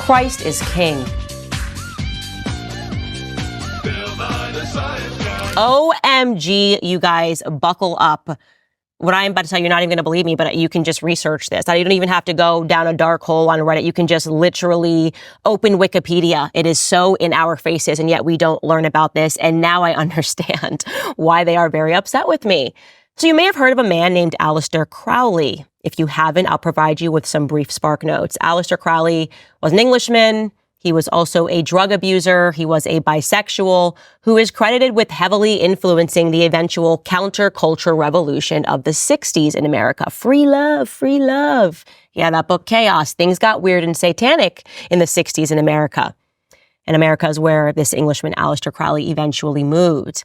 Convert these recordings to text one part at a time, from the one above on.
Christ is king. OMG, you guys, buckle up. What I'm about to tell you, you're not even going to believe me, but you can just research this. You don't even have to go down a dark hole on Reddit. You can just literally open Wikipedia. It is so in our faces, and yet we don't learn about this. And now I understand why they are very upset with me. So you may have heard of a man named Aleister Crowley. If you haven't, I'll provide you with some brief spark notes. Aleister Crowley was an Englishman. He was also a drug abuser. He was a bisexual who is credited with heavily influencing the eventual counterculture revolution of the 60s in America. Free love, free love. Yeah, that book, Chaos. Things got weird and satanic in the 60s in America. And America is where this Englishman, Aleister Crowley, eventually moved.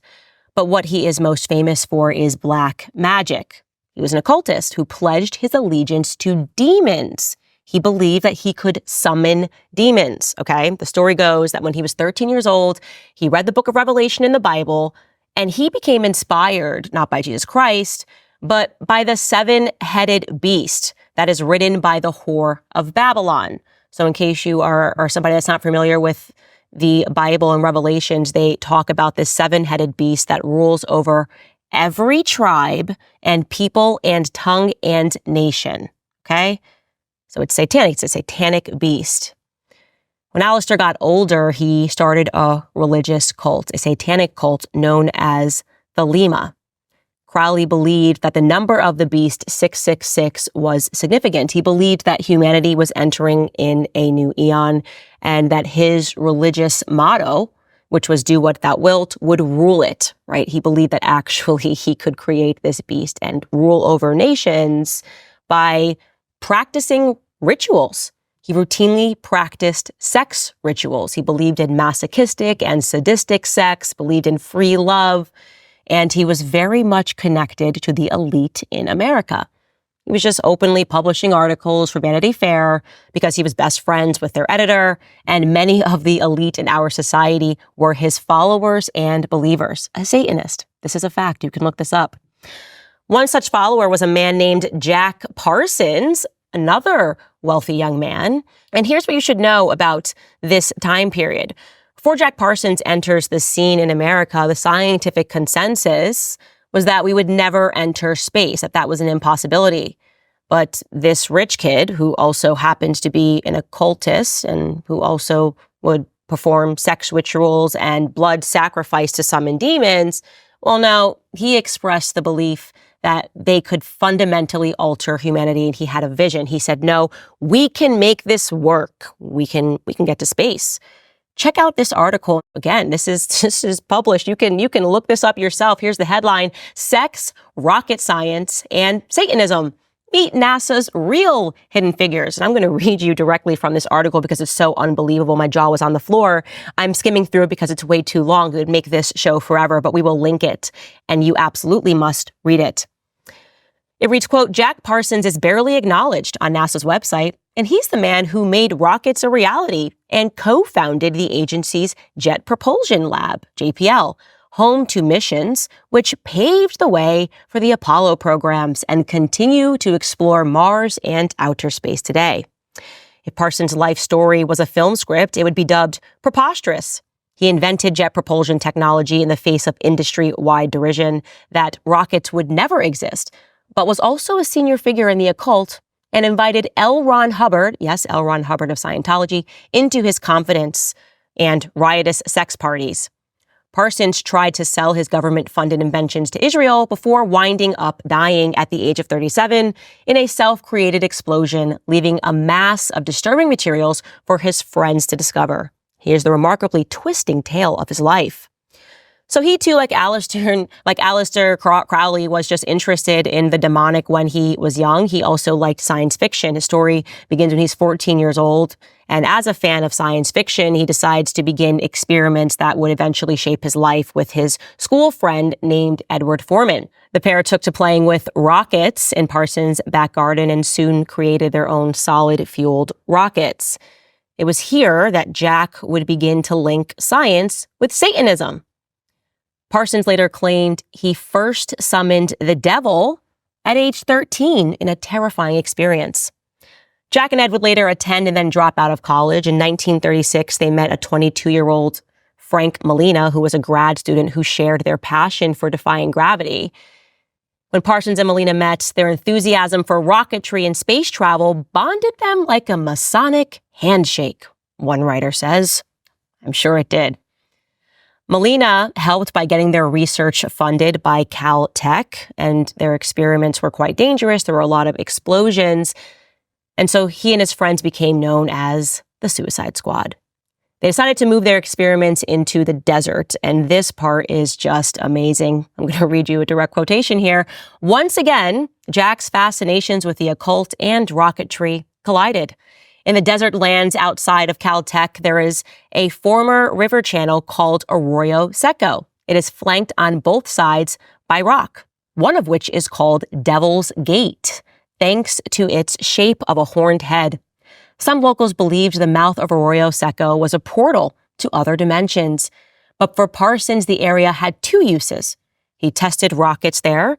But what he is most famous for is black magic. He was an occultist who pledged his allegiance to demons. He believed that he could summon demons, okay? The story goes that when he was 13 years old, he read the book of Revelation in the Bible, and he became inspired, not by Jesus Christ, but by the seven-headed beast that is written by the whore of Babylon. So in case you are somebody that's not familiar with the Bible and Revelations, they talk about this seven-headed beast that rules over every tribe and people and tongue and nation, okay? So it's satanic. It's a satanic beast. When Aleister got older, he started a religious cult, a satanic cult known as the Lima. Crowley believed that the number of the beast, 666, was significant. He believed that humanity was entering in a new eon and that his religious motto, which was do what thou wilt, would rule it, right? He believed that actually he could create this beast and rule over nations by practicing rituals. He routinely practiced sex rituals. He believed in masochistic and sadistic sex, believed in free love, and he was very much connected to the elite in America. He was just openly publishing articles for Vanity Fair because he was best friends with their editor, and many of the elite in our society were his followers and believers. A Satanist. This is a fact. You can look this up. One such follower was a man named Jack Parsons, another wealthy young man. And here's what you should know about this time period. Before Jack Parsons enters the scene in America, the scientific consensus was that we would never enter space, that was an impossibility. But this rich kid, who also happens to be an occultist and who also would perform sex rituals and blood sacrifice to summon demons, well, now he expressed the belief that they could fundamentally alter humanity, and he had a vision. He said, no, we can make this work. We can get to space. Check out this article. Again, this is published. You can look this up yourself. Here's the headline: Sex, Rocket Science, and Satanism. Meet NASA's real hidden figures. And I'm going to read you directly from this article because it's so unbelievable. My jaw was on the floor. I'm skimming through it because it's way too long. It would make this show forever, but we will link it, and you absolutely must read it. It reads, quote, Jack Parsons is barely acknowledged on NASA's website, and he's the man who made rockets a reality and co-founded the agency's Jet Propulsion Lab, JPL, home to missions which paved the way for the Apollo programs and continue to explore Mars and outer space today. If Parsons' life story was a film script, it would be dubbed preposterous. He invented jet propulsion technology in the face of industry-wide derision that rockets would never exist, but was also a senior figure in the occult and invited L. Ron Hubbard, yes, L. Ron Hubbard of Scientology, into his confidence and riotous sex parties. Parsons tried to sell his government-funded inventions to Israel before winding up dying at the age of 37 in a self-created explosion, leaving a mass of disturbing materials for his friends to discover. Here's the remarkably twisting tale of his life. So he too, like Aleister Crowley, was just interested in the demonic when he was young. He also liked science fiction. His story begins when he's 14 years old. And as a fan of science fiction, he decides to begin experiments that would eventually shape his life with his school friend named Edward Foreman. The pair took to playing with rockets in Parsons' back garden and soon created their own solid-fueled rockets. It was here that Jack would begin to link science with Satanism. Parsons later claimed he first summoned the devil at age 13 in a terrifying experience. Jack and Ed would later attend and then drop out of college. In 1936, they met a 22-year-old Frank Molina, who was a grad student who shared their passion for defying gravity. When Parsons and Molina met, their enthusiasm for rocketry and space travel bonded them like a Masonic handshake, one writer says. I'm sure it did. Molina helped by getting their research funded by Caltech, and their experiments were quite dangerous. There were a lot of explosions. And so he and his friends became known as the Suicide Squad. They decided to move their experiments into the desert, and this part is just amazing. I'm going to read you a direct quotation here. Once again, Jack's fascinations with the occult and rocketry collided. In the desert lands outside of Caltech, there is a former river channel called Arroyo Seco. It is flanked on both sides by rock, one of which is called Devil's Gate, thanks to its shape of a horned head. Some locals believed the mouth of Arroyo Seco was a portal to other dimensions. But for Parsons, the area had two uses. He tested rockets there,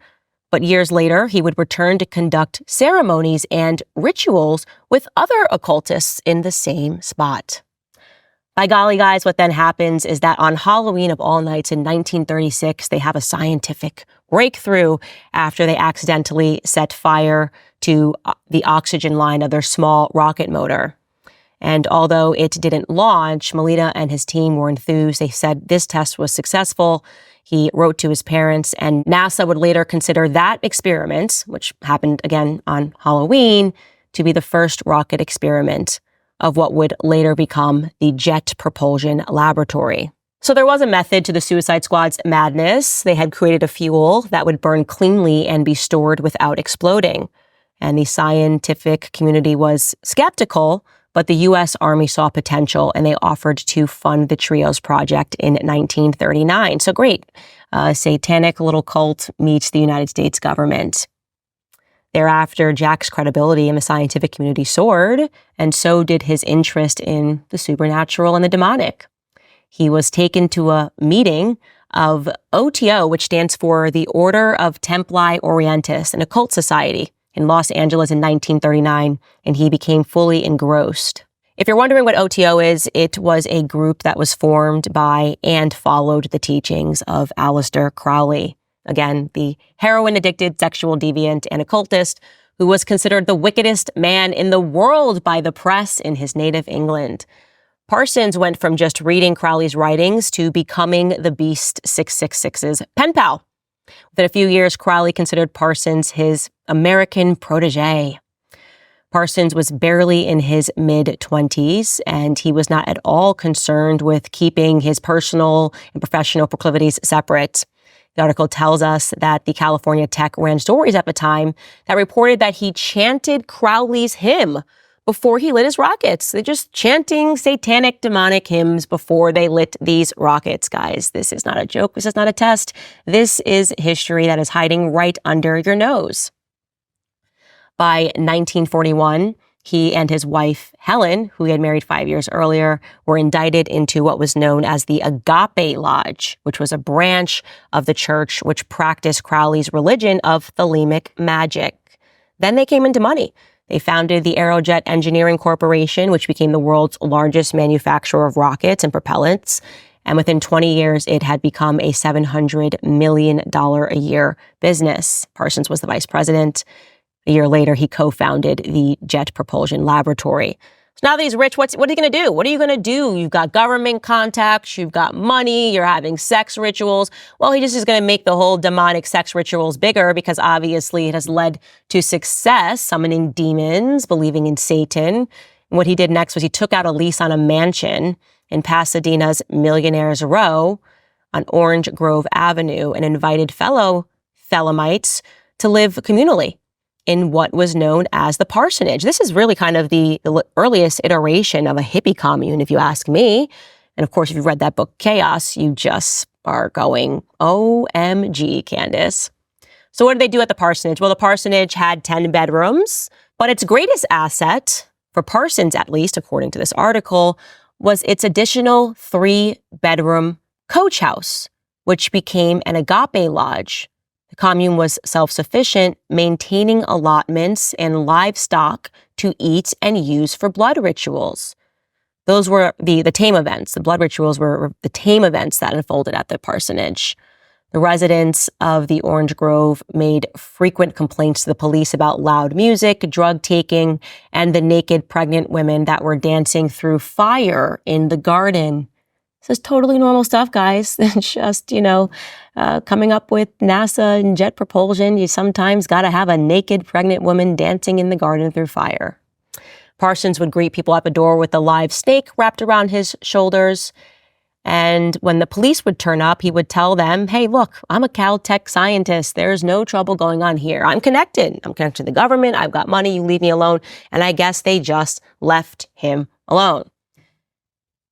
but years later, he would return to conduct ceremonies and rituals with other occultists in the same spot. By golly, guys, what then happens is that on Halloween of all nights in 1936, they have a scientific breakthrough after they accidentally set fire to the oxygen line of their small rocket motor. And although it didn't launch, Molina and his team were enthused. They said this test was successful. He wrote to his parents, and NASA would later consider that experiment, which happened again on Halloween, to be the first rocket experiment of what would later become the Jet Propulsion Laboratory. So there was a method to the Suicide Squad's madness. They had created a fuel that would burn cleanly and be stored without exploding. And the scientific community was skeptical, but the U.S. Army saw potential, and they offered to fund the Trios project in 1939. So great. Satanic little cult meets the United States government. Thereafter, Jack's credibility in the scientific community soared, and so did his interest in the supernatural and the demonic. He was taken to a meeting of OTO, which stands for the Order of Templi Orientis, an occult society in Los Angeles in 1939, and he became fully engrossed. If you're wondering what OTO is, it was a group that was formed by and followed the teachings of Aleister Crowley. Again, the heroin-addicted sexual deviant and occultist who was considered the wickedest man in the world by the press in his native England. Parsons went from just reading Crowley's writings to becoming the Beast 666's pen pal. Within a few years, Crowley considered Parsons his American protege. Parsons was barely in his mid-20s, and he was not at all concerned with keeping his personal and professional proclivities separate. The article tells us that the California Tech ran stories at the time that reported that he chanted Crowley's hymn before he lit his rockets. They're just chanting satanic, demonic hymns before they lit these rockets, guys. This is not a joke. This is not a test. This is history that is hiding right under your nose. By 1941, he and his wife, Helen, who he had married 5 years earlier, were indicted into what was known as the Agape Lodge, which was a branch of the church which practiced Crowley's religion of Thelemic magic. Then they came into money. They founded the Aerojet Engineering Corporation, which became the world's largest manufacturer of rockets and propellants. And within 20 years, it had become a $700 million a year business. Parsons was the vice president. A year later, he co-founded the Jet Propulsion Laboratory. So now that he's rich, what are you going to do? What are you going to do? You've got government contacts, you've got money, you're having sex rituals. Well, he just is going to make the whole demonic sex rituals bigger because obviously it has led to success, summoning demons, believing in Satan. And what he did next was he took out a lease on a mansion in Pasadena's Millionaires Row on Orange Grove Avenue and invited fellow Thelemites to live communally in what was known as the parsonage. This is really kind of the earliest iteration of a hippie commune, if you ask me. And of course, if you've read that book, Chaos, you just are going, OMG, Candace. So what did they do at the parsonage? Well, the parsonage had 10 bedrooms, but its greatest asset, for Parsons at least, according to this article, was its additional 3-bedroom coach house, which became an Agape Lodge The commune was self-sufficient, maintaining allotments and livestock to eat and use for blood rituals. Those were the tame events. The blood rituals were the tame events that unfolded at the parsonage. The residents of the Orange Grove made frequent complaints to the police about loud music, drug taking, and the naked pregnant women that were dancing through fire in the garden. This is totally normal stuff, guys. It's just, coming up with NASA and jet propulsion, you sometimes got to have a naked pregnant woman dancing in the garden through fire. Parsons would greet people at the door with a live snake wrapped around his shoulders. And when the police would turn up, he would tell them, hey, look, I'm a Caltech scientist. There's no trouble going on here. I'm connected. I'm connected to the government. I've got money. You leave me alone. And I guess they just left him alone.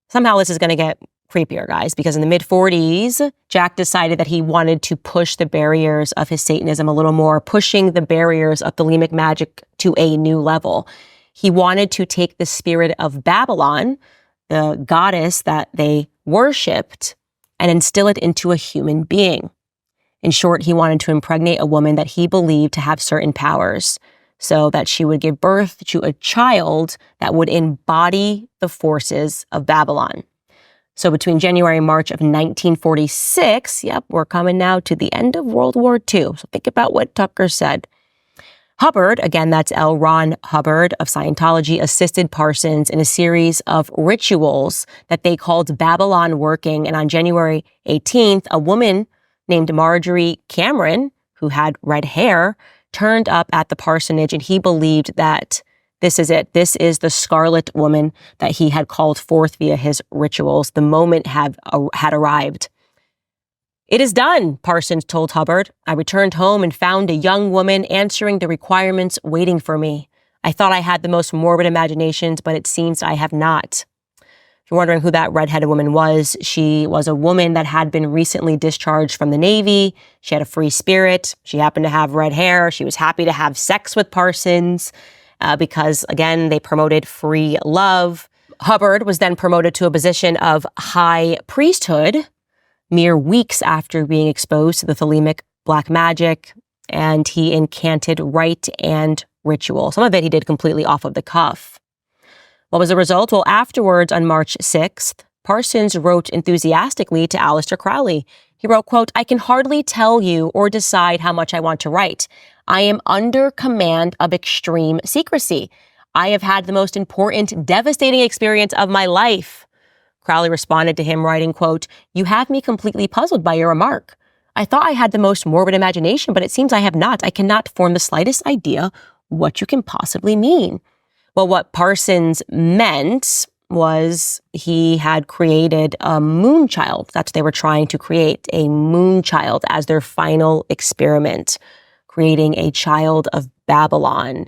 Somehow this is going to get creepier, guys, because in the mid-40s, Jack decided that he wanted to push the barriers of his Satanism a little more, pushing the barriers of Thelemic magic to a new level. He wanted to take the spirit of Babylon, the goddess that they worshipped, and instill it into a human being. In short, he wanted to impregnate a woman that he believed to have certain powers, so that she would give birth to a child that would embody the forces of Babylon. So between January and March of 1946, we're coming now to the end of World War II. So think about what Tucker said. Hubbard, again, that's L. Ron Hubbard of Scientology, assisted Parsons in a series of rituals that they called Babylon Working. And on January 18th, a woman named Marjorie Cameron, who had red hair, turned up at the parsonage, and he believed that this is it. This is the Scarlet Woman that he had called forth via his rituals. The moment had arrived. It is done, Parsons told Hubbard. I returned home and found a young woman answering the requirements waiting for me. I thought I had the most morbid imaginations, but it seems I have not. If you're wondering who that redheaded woman was, she was a woman that had been recently discharged from the Navy. She had a free spirit. She happened to have red hair. She was happy to have sex with Parsons because, again, they promoted free love. Hubbard was then promoted to a position of high priesthood mere weeks after being exposed to the Thelemic black magic, and he incanted rite and ritual. Some of it he did completely off of the cuff. What was the result? Well, afterwards, on March 6th, Parsons wrote enthusiastically to Aleister Crowley. He wrote, quote, I can hardly tell you or decide how much I want to write. I am under command of extreme secrecy. I have had the most important, devastating experience of my life. Crowley responded to him, writing, quote, you have me completely puzzled by your remark. I thought I had the most morbid imagination, but it seems I have not. I cannot form the slightest idea what you can possibly mean. Well, what Parsons meant was he had created a moon child. That's what they were trying to create, a moon child as their final experiment, creating a child of Babylon.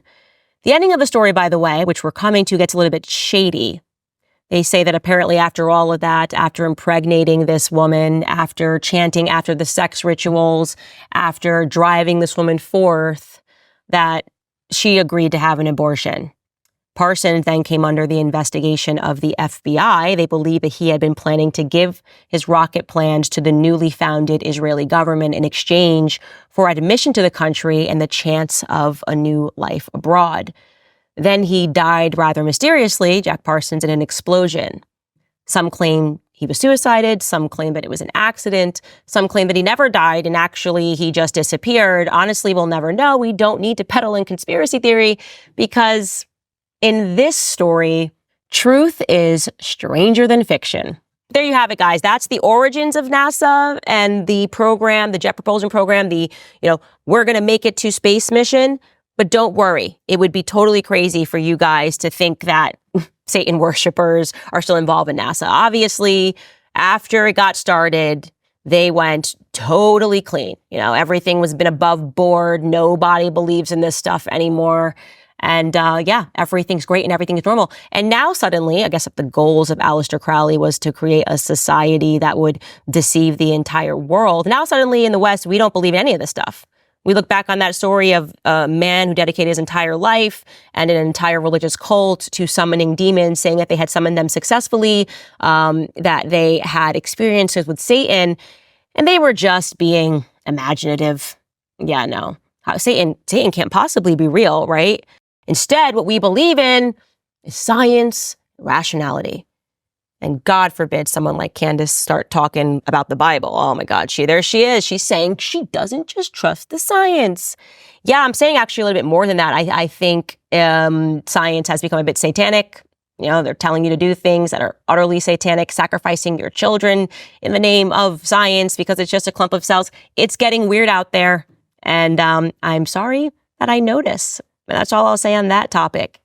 The ending of the story, by the way, which we're coming to, gets a little bit shady. They say that apparently after all of that, after impregnating this woman, after chanting after the sex rituals, after driving this woman forth, that she agreed to have an abortion. Parsons then came under the investigation of the FBI. They believe that he had been planning to give his rocket plans to the newly founded Israeli government in exchange for admission to the country and the chance of a new life abroad. Then he died rather mysteriously, Jack Parsons, in an explosion. Some claim he was suicided. Some claim that it was an accident. Some claim that he never died and actually he just disappeared. Honestly, we'll never know. We don't need to peddle in conspiracy theory because in this story, truth is stranger than fiction. There you have it, guys. That's the origins of NASA and the program, the jet propulsion program, we're going to make it to space mission. But don't worry, it would be totally crazy for you guys to think that Satan worshipers are still involved in NASA. Obviously, after it got started, they went totally clean. Everything was been above board. Nobody believes in this stuff anymore. And everything's great and everything's normal. And now suddenly, I guess if the goals of Aleister Crowley was to create a society that would deceive the entire world, now suddenly in the West, we don't believe in any of this stuff. We look back on that story of a man who dedicated his entire life and an entire religious cult to summoning demons, saying that they had summoned them successfully, that they had experiences with Satan, and they were just being imaginative. Yeah, no. Satan can't possibly be real, right? Instead, what we believe in is science, rationality. And God forbid someone like Candace start talking about the Bible. Oh my God, there she is. She's saying she doesn't just trust the science. Yeah, I'm saying actually a little bit more than that. I think science has become a bit satanic. You know, they're telling you to do things that are utterly satanic, sacrificing your children in the name of science because it's just a clump of cells. It's getting weird out there. And I'm sorry that I notice. That's all I'll say on that topic.